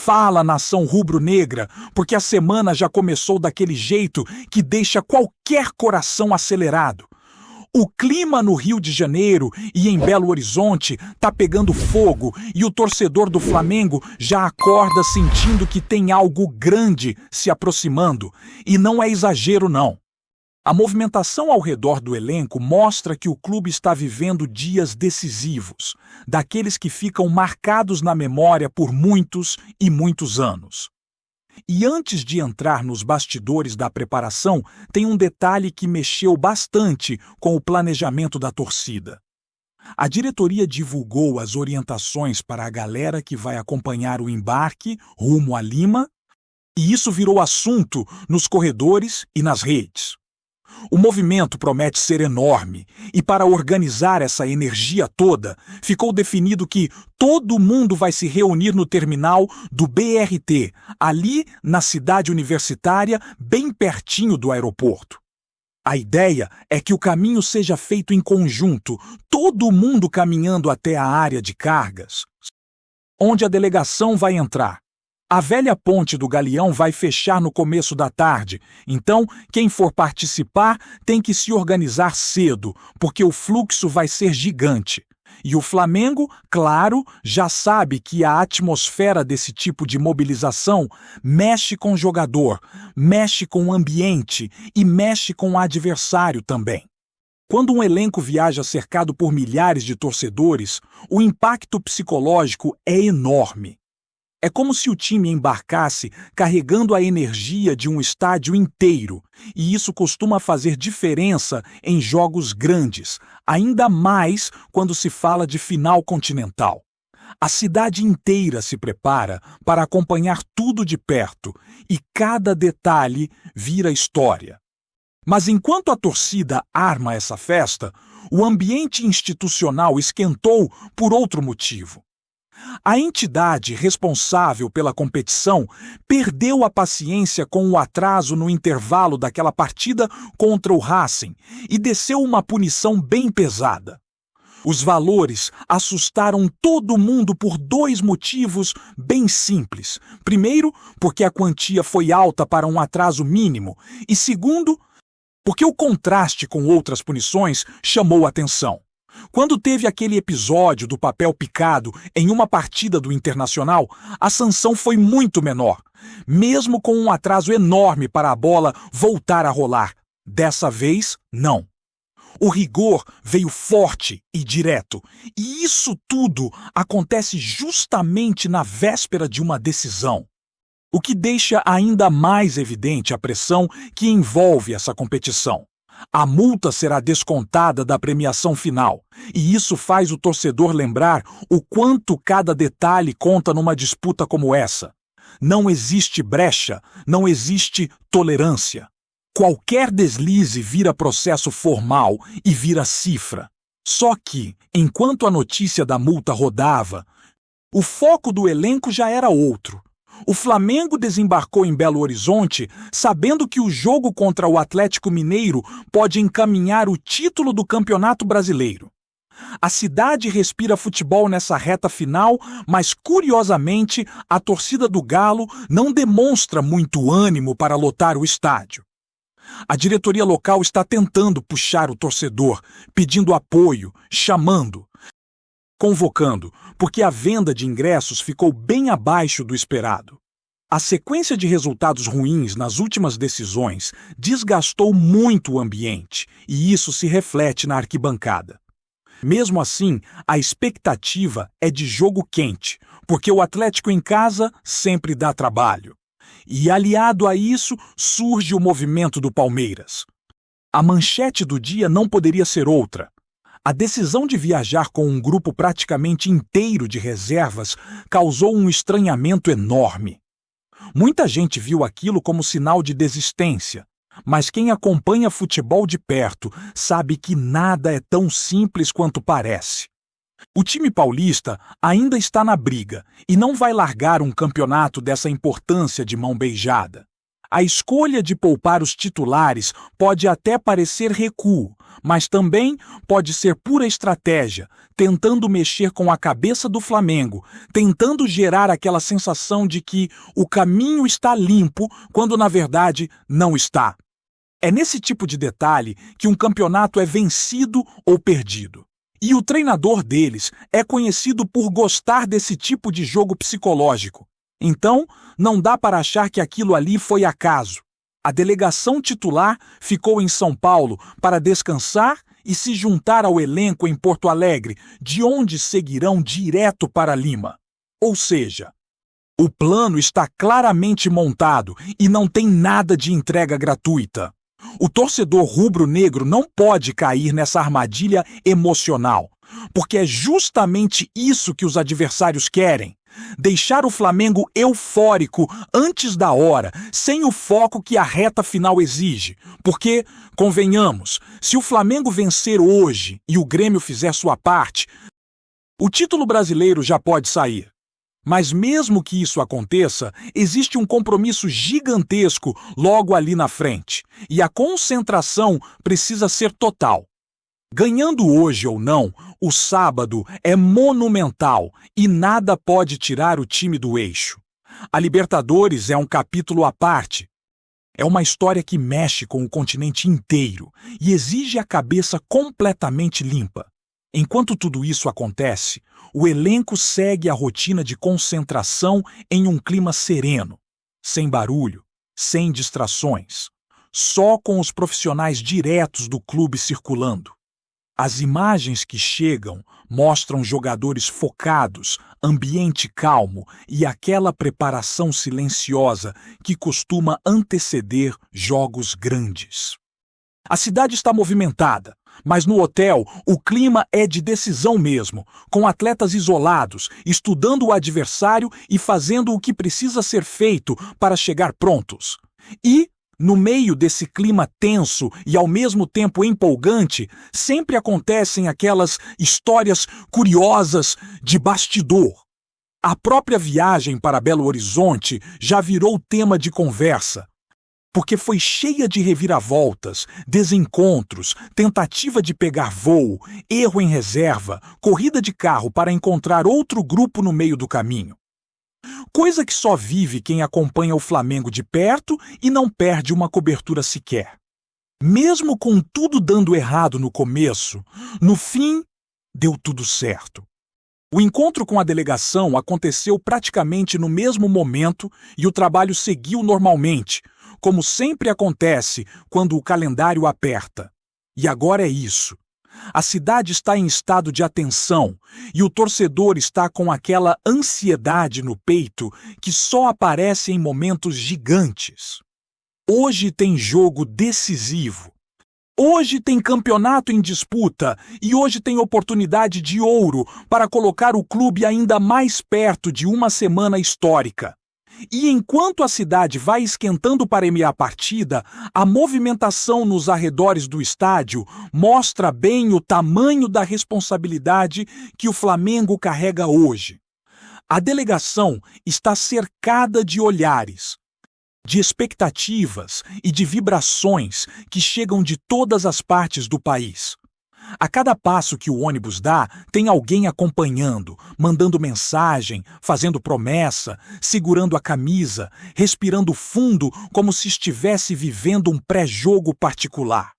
Fala, nação rubro-negra, porque a semana já começou daquele jeito que deixa qualquer coração acelerado. O clima no Rio de Janeiro e em Belo Horizonte tá pegando fogo e o torcedor do Flamengo já acorda sentindo que tem algo grande se aproximando. E não é exagero, não. A movimentação ao redor do elenco mostra que o clube está vivendo dias decisivos, daqueles que ficam marcados na memória por muitos e muitos anos. E antes de entrar nos bastidores da preparação, tem um detalhe que mexeu bastante com o planejamento da torcida. A diretoria divulgou as orientações para a galera que vai acompanhar o embarque rumo a Lima, e isso virou assunto nos corredores e nas redes. O movimento promete ser enorme, e para organizar essa energia toda, ficou definido que todo mundo vai se reunir no terminal do BRT, ali na cidade universitária, bem pertinho do aeroporto. A ideia é que o caminho seja feito em conjunto, todo mundo caminhando até a área de cargas, onde a delegação vai entrar. A velha ponte do Galeão vai fechar no começo da tarde, então quem for participar tem que se organizar cedo, porque o fluxo vai ser gigante. E o Flamengo, claro, já sabe que a atmosfera desse tipo de mobilização mexe com o jogador, mexe com o ambiente e mexe com o adversário também. Quando um elenco viaja cercado por milhares de torcedores, o impacto psicológico é enorme. É como se o time embarcasse carregando a energia de um estádio inteiro, e isso costuma fazer diferença em jogos grandes, ainda mais quando se fala de final continental. A cidade inteira se prepara para acompanhar tudo de perto, e cada detalhe vira história. Mas enquanto a torcida arma essa festa, o ambiente institucional esquentou por outro motivo. A entidade responsável pela competição perdeu a paciência com o atraso no intervalo daquela partida contra o Racing e desceu uma punição bem pesada. Os valores assustaram todo mundo por dois motivos bem simples. Primeiro, porque a quantia foi alta para um atraso mínimo, e segundo, porque o contraste com outras punições chamou atenção. Quando teve aquele episódio do papel picado em uma partida do Internacional, a sanção foi muito menor, mesmo com um atraso enorme para a bola voltar a rolar. Dessa vez, não. O rigor veio forte e direto, e isso tudo acontece justamente na véspera de uma decisão. O que deixa ainda mais evidente a pressão que envolve essa competição. A multa será descontada da premiação final, e isso faz o torcedor lembrar o quanto cada detalhe conta numa disputa como essa. Não existe brecha, não existe tolerância. Qualquer deslize vira processo formal e vira cifra. Só que, enquanto a notícia da multa rodava, o foco do elenco já era outro. O Flamengo desembarcou em Belo Horizonte sabendo que o jogo contra o Atlético Mineiro pode encaminhar o título do Campeonato Brasileiro. A cidade respira futebol nessa reta final, mas curiosamente a torcida do Galo não demonstra muito ânimo para lotar o estádio. A diretoria local está tentando puxar o torcedor, pedindo apoio, chamando, convocando, porque a venda de ingressos ficou bem abaixo do esperado. A sequência de resultados ruins nas últimas decisões desgastou muito o ambiente, e isso se reflete na arquibancada. Mesmo assim, a expectativa é de jogo quente, porque o Atlético em casa sempre dá trabalho. E aliado a isso, surge o movimento do Palmeiras. A manchete do dia não poderia ser outra. A decisão de viajar com um grupo praticamente inteiro de reservas causou um estranhamento enorme. Muita gente viu aquilo como sinal de desistência, mas quem acompanha futebol de perto sabe que nada é tão simples quanto parece. O time paulista ainda está na briga e não vai largar um campeonato dessa importância de mão beijada. A escolha de poupar os titulares pode até parecer recuo, mas também pode ser pura estratégia, tentando mexer com a cabeça do Flamengo, tentando gerar aquela sensação de que o caminho está limpo, quando na verdade não está. É nesse tipo de detalhe que um campeonato é vencido ou perdido. E o treinador deles é conhecido por gostar desse tipo de jogo psicológico. Então, não dá para achar que aquilo ali foi acaso. A delegação titular ficou em São Paulo para descansar e se juntar ao elenco em Porto Alegre, de onde seguirão direto para Lima. Ou seja, o plano está claramente montado e não tem nada de entrega gratuita. O torcedor rubro-negro não pode cair nessa armadilha emocional, porque é justamente isso que os adversários querem. Deixar o Flamengo eufórico antes da hora, sem o foco que a reta final exige. Porque, convenhamos, se o Flamengo vencer hoje e o Grêmio fizer sua parte, o título brasileiro já pode sair. Mas mesmo que isso aconteça, existe um compromisso gigantesco logo ali na frente, e a concentração precisa ser total. Ganhando hoje ou não, o sábado é monumental e nada pode tirar o time do eixo. A Libertadores é um capítulo à parte. É uma história que mexe com o continente inteiro e exige a cabeça completamente limpa. Enquanto tudo isso acontece, o elenco segue a rotina de concentração em um clima sereno, sem barulho, sem distrações, só com os profissionais diretos do clube circulando. As imagens que chegam mostram jogadores focados, ambiente calmo e aquela preparação silenciosa que costuma anteceder jogos grandes. A cidade está movimentada, mas no hotel o clima é de decisão mesmo, com atletas isolados, estudando o adversário e fazendo o que precisa ser feito para chegar prontos. E, no meio desse clima tenso e ao mesmo tempo empolgante, sempre acontecem aquelas histórias curiosas de bastidor. A própria viagem para Belo Horizonte já virou tema de conversa, porque foi cheia de reviravoltas, desencontros, tentativa de pegar voo, erro em reserva, corrida de carro para encontrar outro grupo no meio do caminho. Coisa que só vive quem acompanha o Flamengo de perto e não perde uma cobertura sequer. Mesmo com tudo dando errado no começo, no fim, deu tudo certo. O encontro com a delegação aconteceu praticamente no mesmo momento e o trabalho seguiu normalmente, como sempre acontece quando o calendário aperta. E agora é isso. A cidade está em estado de atenção e o torcedor está com aquela ansiedade no peito que só aparece em momentos gigantes. Hoje tem jogo decisivo. Hoje tem campeonato em disputa e hoje tem oportunidade de ouro para colocar o clube ainda mais perto de uma semana histórica. E enquanto a cidade vai esquentando para a partida, a movimentação nos arredores do estádio mostra bem o tamanho da responsabilidade que o Flamengo carrega hoje. A delegação está cercada de olhares, de expectativas e de vibrações que chegam de todas as partes do país. A cada passo que o ônibus dá, tem alguém acompanhando, mandando mensagem, fazendo promessa, segurando a camisa, respirando fundo como se estivesse vivendo um pré-jogo particular.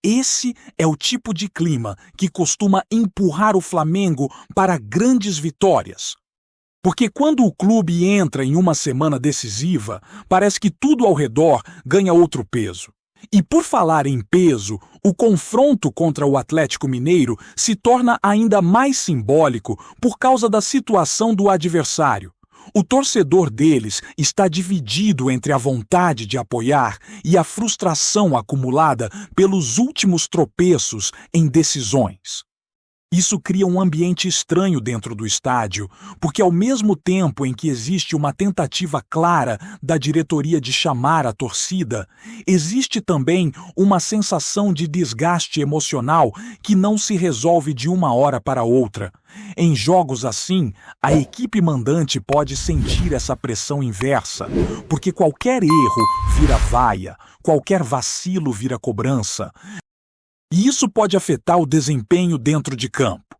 Esse é o tipo de clima que costuma empurrar o Flamengo para grandes vitórias. Porque quando o clube entra em uma semana decisiva, parece que tudo ao redor ganha outro peso. E por falar em peso, o confronto contra o Atlético Mineiro se torna ainda mais simbólico por causa da situação do adversário. O torcedor deles está dividido entre a vontade de apoiar e a frustração acumulada pelos últimos tropeços em decisões. Isso cria um ambiente estranho dentro do estádio, porque ao mesmo tempo em que existe uma tentativa clara da diretoria de chamar a torcida, existe também uma sensação de desgaste emocional que não se resolve de uma hora para outra. Em jogos assim, a equipe mandante pode sentir essa pressão inversa, porque qualquer erro vira vaia, qualquer vacilo vira cobrança. E isso pode afetar o desempenho dentro de campo.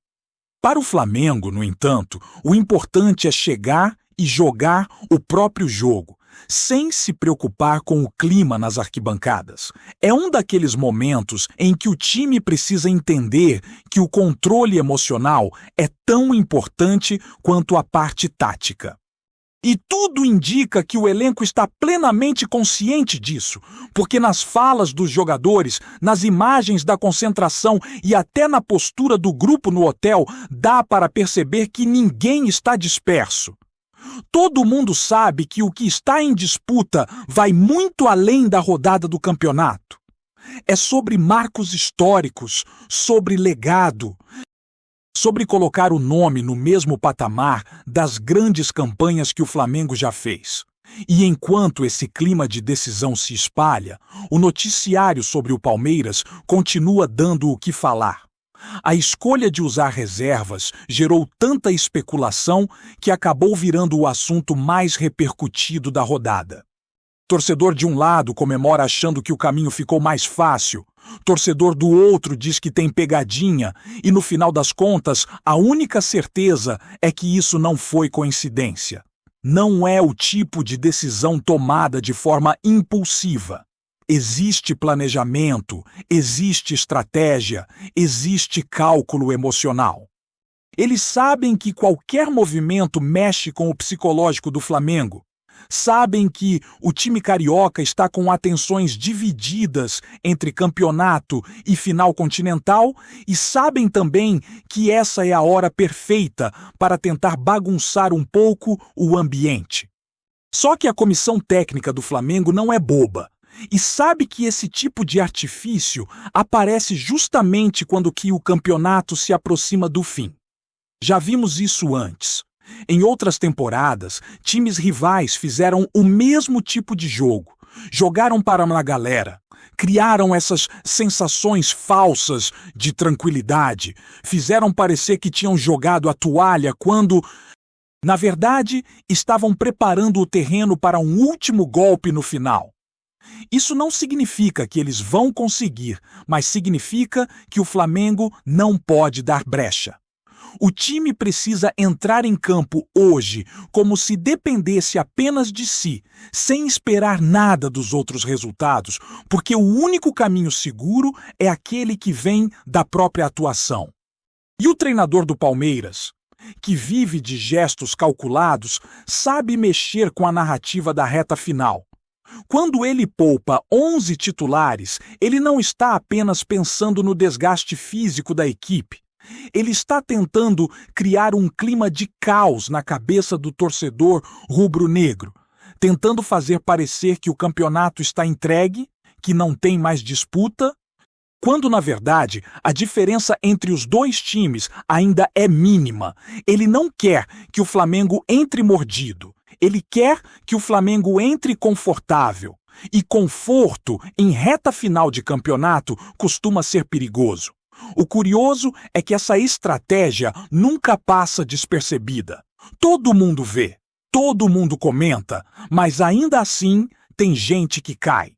Para o Flamengo, no entanto, o importante é chegar e jogar o próprio jogo, sem se preocupar com o clima nas arquibancadas. É um daqueles momentos em que o time precisa entender que o controle emocional é tão importante quanto a parte tática. E tudo indica que o elenco está plenamente consciente disso, porque nas falas dos jogadores, nas imagens da concentração e até na postura do grupo no hotel, dá para perceber que ninguém está disperso. Todo mundo sabe que o que está em disputa vai muito além da rodada do campeonato. É sobre marcos históricos, sobre legado, sobre colocar o nome no mesmo patamar das grandes campanhas que o Flamengo já fez. E enquanto esse clima de decisão se espalha, o noticiário sobre o Palmeiras continua dando o que falar. A escolha de usar reservas gerou tanta especulação que acabou virando o assunto mais repercutido da rodada. Torcedor de um lado comemora achando que o caminho ficou mais fácil. Torcedor do outro diz que tem pegadinha e, no final das contas, a única certeza é que isso não foi coincidência. Não é o tipo de decisão tomada de forma impulsiva. Existe planejamento, existe estratégia, existe cálculo emocional. Eles sabem que qualquer movimento mexe com o psicológico do Flamengo. Sabem que o time carioca está com atenções divididas entre campeonato e final continental e sabem também que essa é a hora perfeita para tentar bagunçar um pouco o ambiente. Só que a comissão técnica do Flamengo não é boba e sabe que esse tipo de artifício aparece justamente quando que o campeonato se aproxima do fim. Já vimos isso antes. Em outras temporadas, times rivais fizeram o mesmo tipo de jogo. Jogaram para uma galera, criaram essas sensações falsas de tranquilidade, fizeram parecer que tinham jogado a toalha quando, na verdade, estavam preparando o terreno para um último golpe no final. Isso não significa que eles vão conseguir, mas significa que o Flamengo não pode dar brecha. O time precisa entrar em campo hoje como se dependesse apenas de si, sem esperar nada dos outros resultados, porque o único caminho seguro é aquele que vem da própria atuação. E o treinador do Palmeiras, que vive de gestos calculados, sabe mexer com a narrativa da reta final. Quando ele poupa 11 titulares, ele não está apenas pensando no desgaste físico da equipe. Ele está tentando criar um clima de caos na cabeça do torcedor rubro-negro, tentando fazer parecer que o campeonato está entregue, que não tem mais disputa, quando, na verdade, a diferença entre os dois times ainda é mínima. Ele não quer que o Flamengo entre mordido, ele quer que o Flamengo entre confortável. E conforto em reta final de campeonato costuma ser perigoso. O curioso é que essa estratégia nunca passa despercebida. Todo mundo vê, todo mundo comenta, mas ainda assim tem gente que cai.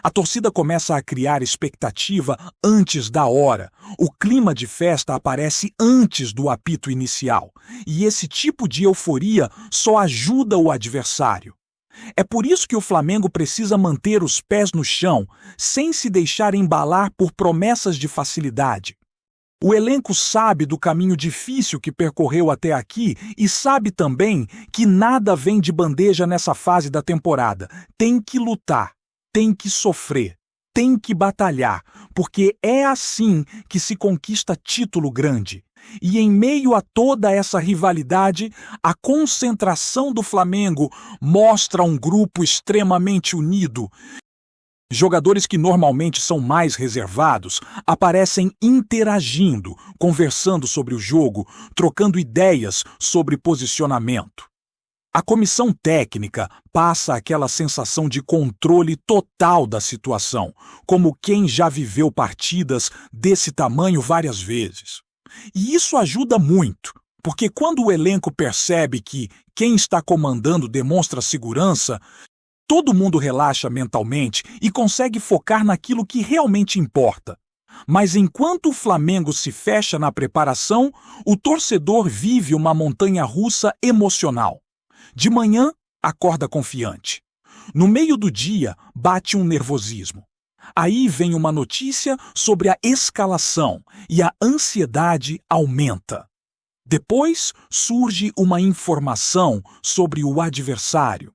A torcida começa a criar expectativa antes da hora. O clima de festa aparece antes do apito inicial. E esse tipo de euforia só ajuda o adversário. É por isso que o Flamengo precisa manter os pés no chão, sem se deixar embalar por promessas de facilidade. O elenco sabe do caminho difícil que percorreu até aqui e sabe também que nada vem de bandeja nessa fase da temporada. Tem que lutar, tem que sofrer, tem que batalhar, porque é assim que se conquista título grande. E em meio a toda essa rivalidade, a concentração do Flamengo mostra um grupo extremamente unido Jogadores que normalmente são mais reservados aparecem interagindo, conversando sobre o jogo, trocando ideias sobre posicionamento. A comissão técnica passa aquela sensação de controle total da situação, como quem já viveu partidas desse tamanho várias vezes. E isso ajuda muito, porque quando o elenco percebe que quem está comandando demonstra segurança, todo mundo relaxa mentalmente e consegue focar naquilo que realmente importa. Mas enquanto o Flamengo se fecha na preparação, o torcedor vive uma montanha-russa emocional. De manhã, acorda confiante. No meio do dia, bate um nervosismo. Aí vem uma notícia sobre a escalação e a ansiedade aumenta. Depois surge uma informação sobre o adversário.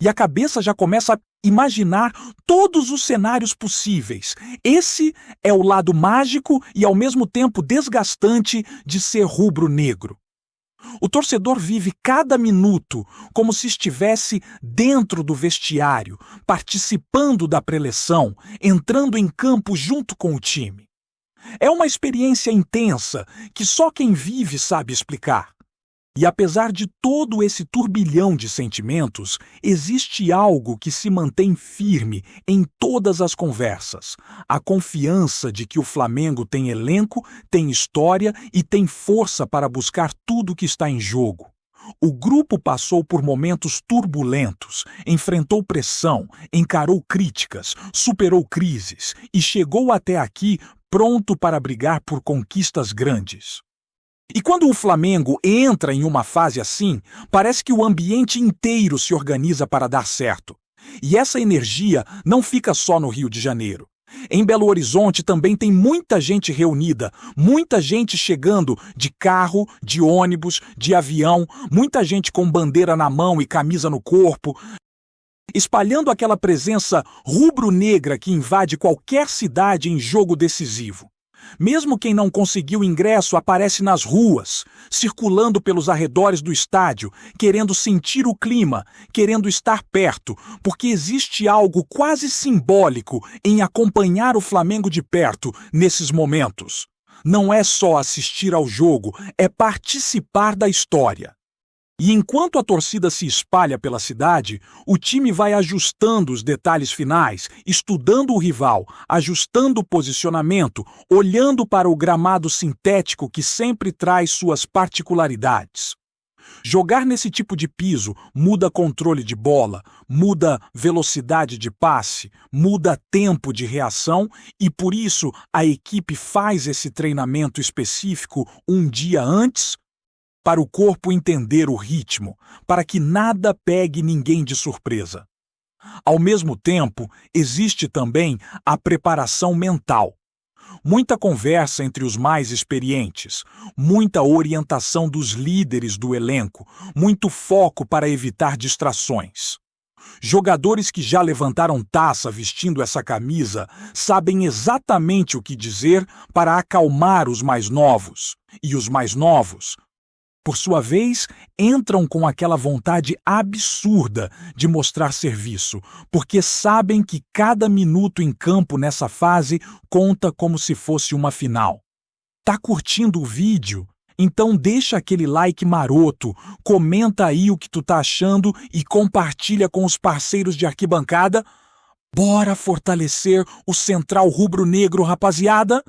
E a cabeça já começa a imaginar todos os cenários possíveis. Esse é o lado mágico e ao mesmo tempo desgastante de ser rubro-negro. O torcedor vive cada minuto como se estivesse dentro do vestiário, participando da preleção, entrando em campo junto com o time. É uma experiência intensa que só quem vive sabe explicar. E apesar de todo esse turbilhão de sentimentos, existe algo que se mantém firme em todas as conversas: a confiança de que o Flamengo tem elenco, tem história e tem força para buscar tudo que está em jogo. O grupo passou por momentos turbulentos, enfrentou pressão, encarou críticas, superou crises e chegou até aqui pronto para brigar por conquistas grandes. E quando o Flamengo entra em uma fase assim, parece que o ambiente inteiro se organiza para dar certo. E essa energia não fica só no Rio de Janeiro. Em Belo Horizonte também tem muita gente reunida, muita gente chegando de carro, de ônibus, de avião, muita gente com bandeira na mão e camisa no corpo, espalhando aquela presença rubro-negra que invade qualquer cidade em jogo decisivo. Mesmo quem não conseguiu ingresso aparece nas ruas, circulando pelos arredores do estádio, querendo sentir o clima, querendo estar perto, porque existe algo quase simbólico em acompanhar o Flamengo de perto nesses momentos. Não é só assistir ao jogo, é participar da história. E enquanto a torcida se espalha pela cidade, o time vai ajustando os detalhes finais, estudando o rival, ajustando o posicionamento, olhando para o gramado sintético que sempre traz suas particularidades. Jogar nesse tipo de piso muda controle de bola, muda velocidade de passe, muda tempo de reação e por isso a equipe faz esse treinamento específico um dia antes, para o corpo entender o ritmo, para que nada pegue ninguém de surpresa. Ao mesmo tempo, existe também a preparação mental. Muita conversa entre os mais experientes, muita orientação dos líderes do elenco, muito foco para evitar distrações. Jogadores que já levantaram taça vestindo essa camisa sabem exatamente o que dizer para acalmar os mais novos. E os mais novos, por sua vez, entram com aquela vontade absurda de mostrar serviço, porque sabem que cada minuto em campo nessa fase conta como se fosse uma final. Tá curtindo o vídeo? Então deixa aquele like maroto, comenta aí o que tu tá achando e compartilha com os parceiros de arquibancada. Bora fortalecer o Central Rubro-Negro, rapaziada?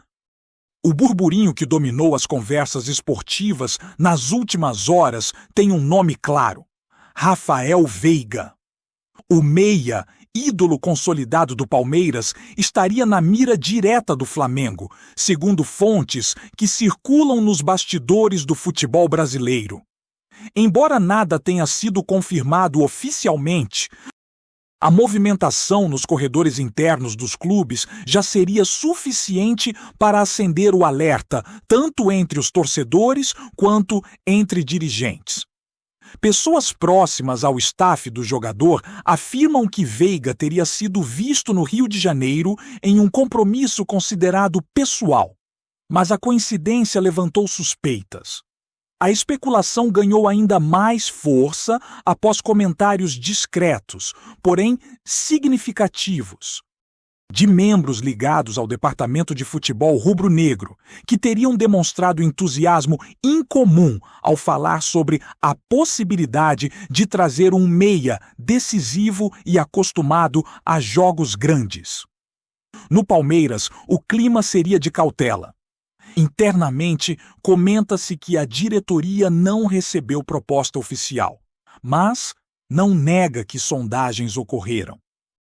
O burburinho que dominou as conversas esportivas nas últimas horas tem um nome claro: Rafael Veiga. O meia, ídolo consolidado do Palmeiras, estaria na mira direta do Flamengo, segundo fontes que circulam nos bastidores do futebol brasileiro. Embora nada tenha sido confirmado oficialmente, a movimentação nos corredores internos dos clubes já seria suficiente para acender o alerta, tanto entre os torcedores quanto entre dirigentes. Pessoas próximas ao staff do jogador afirmam que Veiga teria sido visto no Rio de Janeiro em um compromisso considerado pessoal, mas a coincidência levantou suspeitas. A especulação ganhou ainda mais força após comentários discretos, porém significativos. de membros ligados ao departamento de futebol rubro-negro, que teriam demonstrado entusiasmo incomum ao falar sobre a possibilidade de trazer um meia decisivo e acostumado a jogos grandes. No Palmeiras, o clima seria de cautela. Internamente, comenta-se que a diretoria não recebeu proposta oficial, mas não nega que sondagens ocorreram.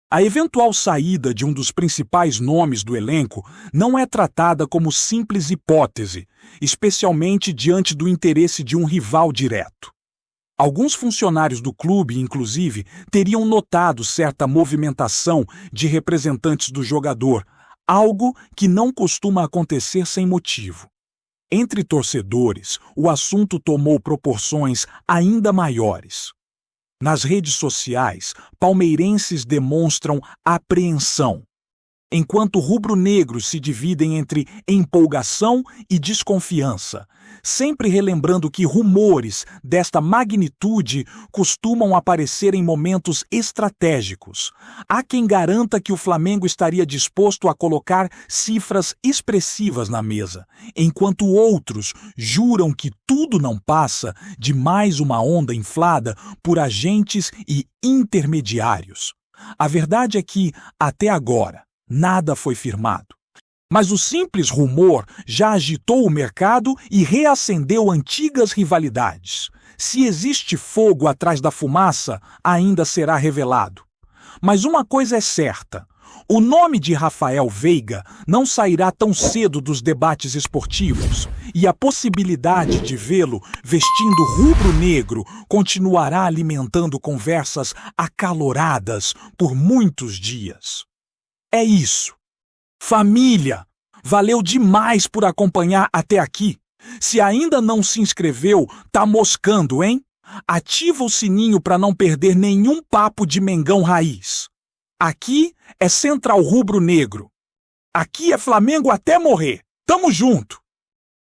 A eventual saída de um dos principais nomes do elenco não é tratada como simples hipótese, especialmente diante do interesse de um rival direto. Alguns funcionários do clube, inclusive, teriam notado certa movimentação de representantes do jogador, algo que não costuma acontecer sem motivo. Entre torcedores, o assunto tomou proporções ainda maiores. Nas redes sociais, palmeirenses demonstram apreensão, enquanto rubro-negros se dividem entre empolgação e desconfiança, sempre relembrando que rumores desta magnitude costumam aparecer em momentos estratégicos. Há quem garanta que o Flamengo estaria disposto a colocar cifras expressivas na mesa, enquanto outros juram que tudo não passa de mais uma onda inflada por agentes e intermediários. A verdade é que, até agora, nada foi firmado. Mas o simples rumor já agitou o mercado e reacendeu antigas rivalidades. Se existe fogo atrás da fumaça, ainda será revelado. Mas uma coisa é certa: o nome de Rafael Veiga não sairá tão cedo dos debates esportivos, e a possibilidade de vê-lo vestindo rubro-negro continuará alimentando conversas acaloradas por muitos dias. É isso. Família, valeu demais por acompanhar até aqui. Se ainda não se inscreveu, tá moscando, hein? Ativa o sininho para não perder nenhum papo de Mengão Raiz. Aqui é Central Rubro Negro. Aqui é Flamengo até morrer. Tamo junto!